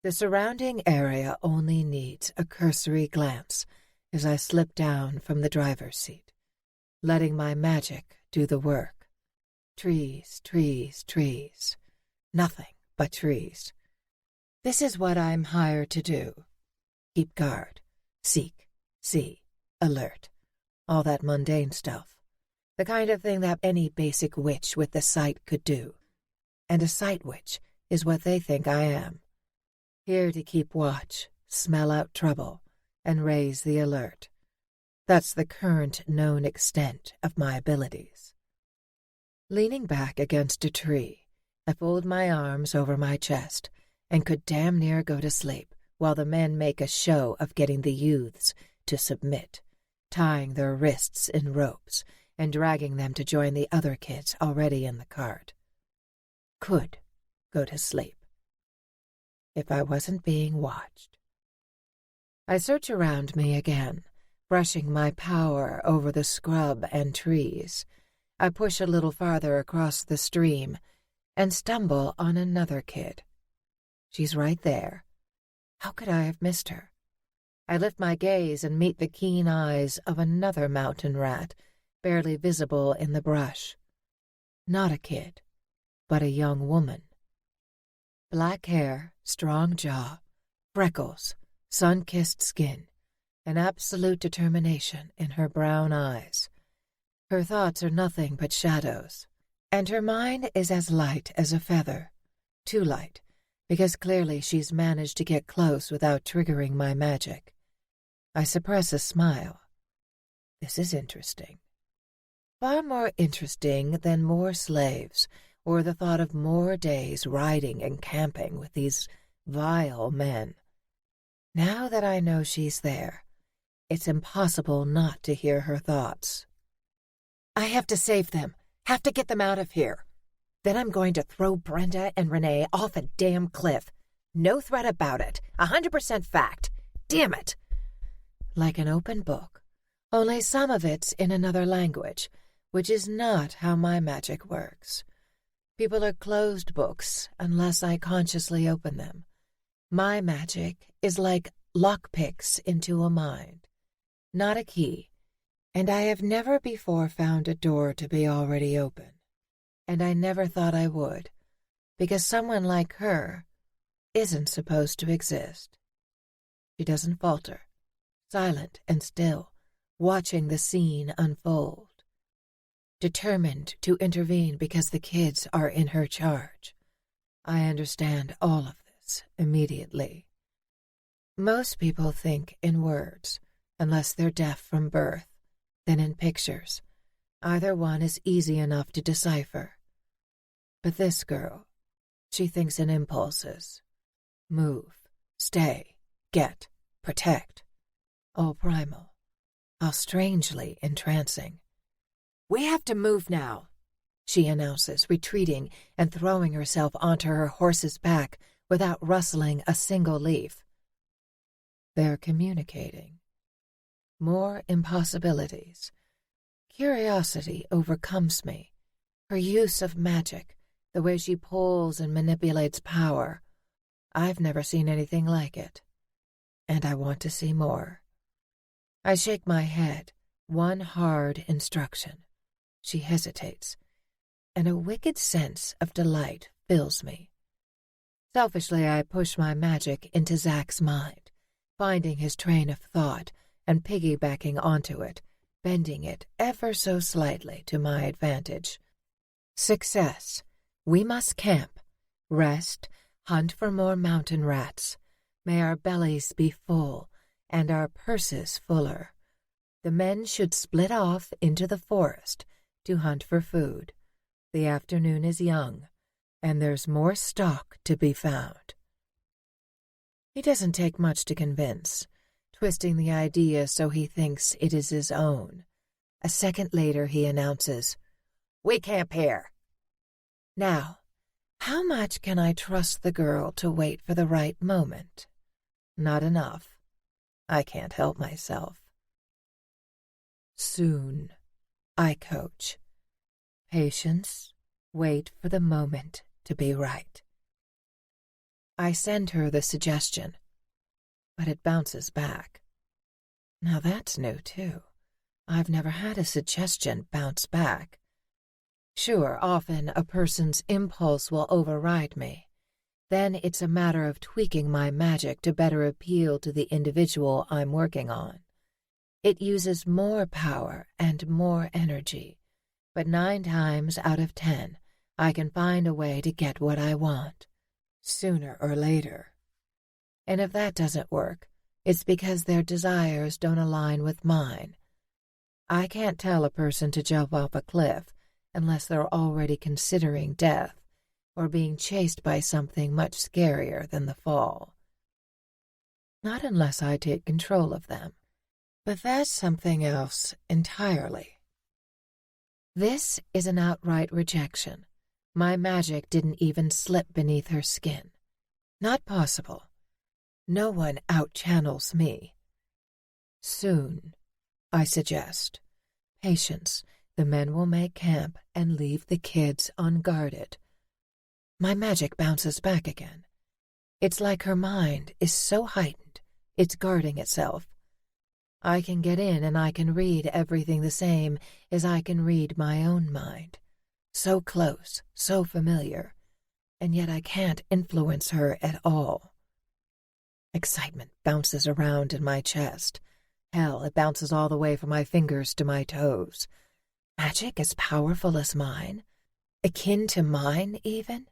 The surrounding area only needs a cursory glance as I slip down from the driver's seat, letting my magic do the work. Trees, trees, trees. Nothing but trees. This is what I'm hired to do. Keep guard, seek, see, alert. All that mundane stuff. The kind of thing that any basic witch with the sight could do. And a sight witch is what they think I am. Here to keep watch, smell out trouble, and raise the alert. That's the current known extent of my abilities. Leaning back against a tree, I fold my arms over my chest and could damn near go to sleep while the men make a show of getting the youths to submit, tying their wrists in ropes and dragging them to join the other kids already in the cart. Could go to sleep if I wasn't being watched. I search around me again, brushing my power over the scrub and trees. I push a little farther across the stream and stumble on another kid. She's right there. How could I have missed her? I lift my gaze and meet the keen eyes of another mountain rat, barely visible in the brush. Not a kid, but a young woman. Black hair, strong jaw, freckles, sun-kissed skin, and absolute determination in her brown eyes. Her thoughts are nothing but shadows, and her mind is as light as a feather. Too light, because clearly she's managed to get close without triggering my magic. I suppress a smile. This is interesting. Far more interesting than more slaves, or the thought of more days riding and camping with these vile men. Now that I know she's there, it's impossible not to hear her thoughts. I have to save them, have to get them out of here. Then I'm going to throw Brenda and Renee off a damn cliff. No threat about it, 100% fact. Damn it! Like an open book, only some of it's in another language, which is not how my magic works. People are closed books unless I consciously open them. My magic is like lockpicks into a mind, not a key, and I have never before found a door to be already open. And I never thought I would, because someone like her isn't supposed to exist. She doesn't falter, silent and still, watching the scene unfold. Determined to intervene because the kids are in her charge. I understand all of this immediately. Most people think in words, unless they're deaf from birth, then in pictures. Either one is easy enough to decipher. But this girl, she thinks in impulses. Move, stay, get, protect. All primal, all strangely entrancing. We have to move now, she announces, retreating and throwing herself onto her horse's back without rustling a single leaf. They're communicating. More impossibilities. Curiosity overcomes me. Her use of magic, the way she pulls and manipulates power. I've never seen anything like it. And I want to see more. I shake my head, one hard instruction. She hesitates, and a wicked sense of delight fills me. Selfishly, I push my magic into Zach's mind, finding his train of thought and piggybacking onto it, bending it ever so slightly to my advantage. Success. We must camp, rest, hunt for more mountain rats. May our bellies be full and our purses fuller. The men should split off into the forest to hunt for food. The afternoon is young, and there's more stock to be found. He doesn't take much to convince, twisting the idea so he thinks it is his own. A second later he announces, "We camp here." Now, how much can I trust the girl to wait for the right moment? Not enough. I can't help myself. Soon, I coach. Patience, wait for the moment to be right. I send her the suggestion, but it bounces back. Now that's new, too. I've never had a suggestion bounce back. Sure, often a person's impulse will override me. Then it's a matter of tweaking my magic to better appeal to the individual I'm working on. It uses more power and more energy, but 9 times out of 10, I can find a way to get what I want, sooner or later. And if that doesn't work, it's because their desires don't align with mine. I can't tell a person to jump off a cliff unless they're already considering death or being chased by something much scarier than the fall. Not unless I take control of them. But that's something else entirely. This is an outright rejection. My magic didn't even slip beneath her skin. Not possible. No one out-channels me. Soon, I suggest. Patience. The men will make camp and leave the kids unguarded. My magic bounces back again. It's like her mind is so heightened, it's guarding itself. I can get in and I can read everything the same as I can read my own mind. So close, so familiar, and yet I can't influence her at all. Excitement bounces around in my chest. Hell, it bounces all the way from my fingers to my toes. Magic as powerful as mine? Akin to mine, even?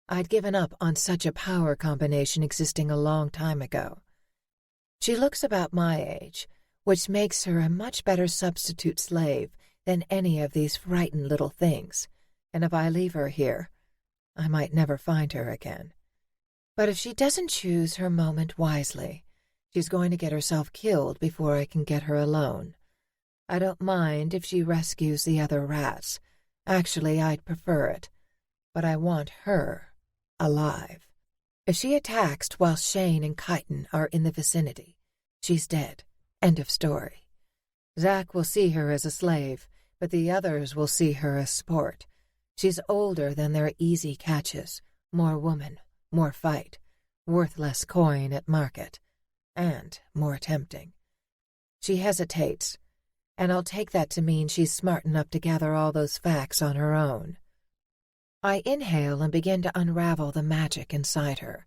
I'd given up on such a power combination existing a long time ago. She looks about my age, which makes her a much better substitute slave than any of these frightened little things, and if I leave her here, I might never find her again. But if she doesn't choose her moment wisely, she's going to get herself killed before I can get her alone. I don't mind if she rescues the other rats. Actually, I'd prefer it. But I want her alive. If she attacks while Shane and Kyton are in the vicinity, she's dead. End of story. Zack will see her as a slave, but the others will see her as sport. She's older than their easy catches, more woman, more fight, worth less coin at market, and more tempting. She hesitates, and I'll take that to mean she's smart enough to gather all those facts on her own. I inhale and begin to unravel the magic inside her,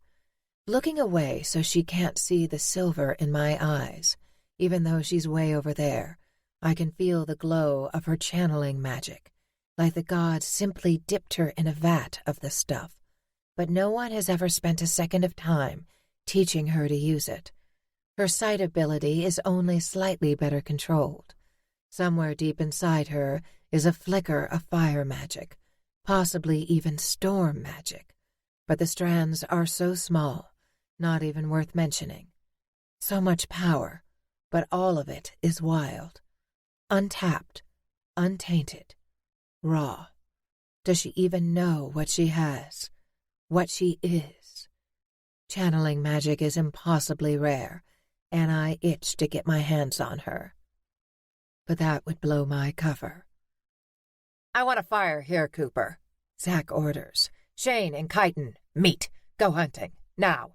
looking away so she can't see the silver in my eyes. Even though she's way over there, I can feel the glow of her channeling magic, like the gods simply dipped her in a vat of the stuff. But no one has ever spent a second of time teaching her to use it. Her sight ability is only slightly better controlled. Somewhere deep inside her is a flicker of fire magic, possibly even storm magic. But the strands are so small, not even worth mentioning. So much power, but all of it is wild. Untapped, untainted, raw. Does she even know what she has, what she is? Channeling magic is impossibly rare, and I itch to get my hands on her. But that would blow my cover. "I want a fire here, Cooper," Zack orders. "Shane and Kyton, meet. Go hunting. Now.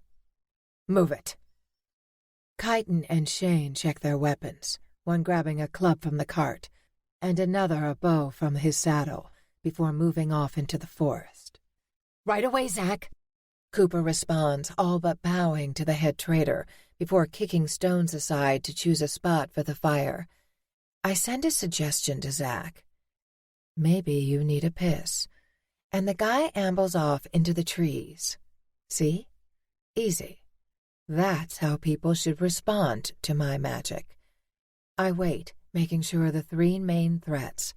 Move it." Kyton and Shane check their weapons, one grabbing a club from the cart, and another a bow from his saddle, before moving off into the forest. "Right away, Zack," Cooper responds, all but bowing to the head trader, before kicking stones aside to choose a spot for the fire. I send a suggestion to Zack. "Maybe you need a piss." And the guy ambles off into the trees. See? Easy. That's how people should respond to my magic. I wait, making sure the 3 main threats,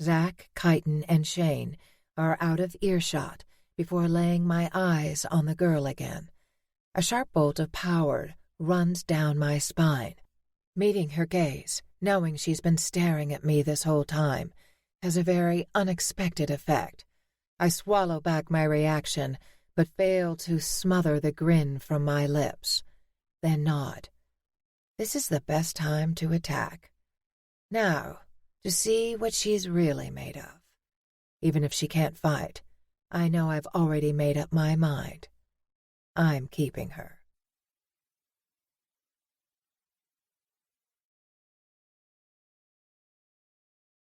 Zack, Kyton, and Shane, are out of earshot before laying my eyes on the girl again. A sharp bolt of power runs down my spine. Meeting her gaze, knowing she's been staring at me this whole time, has a very unexpected effect. I swallow back my reaction, but fail to smother the grin from my lips. Then nod. This is the best time to attack. Now, to see what she's really made of. Even if she can't fight, I know I've already made up my mind. I'm keeping her.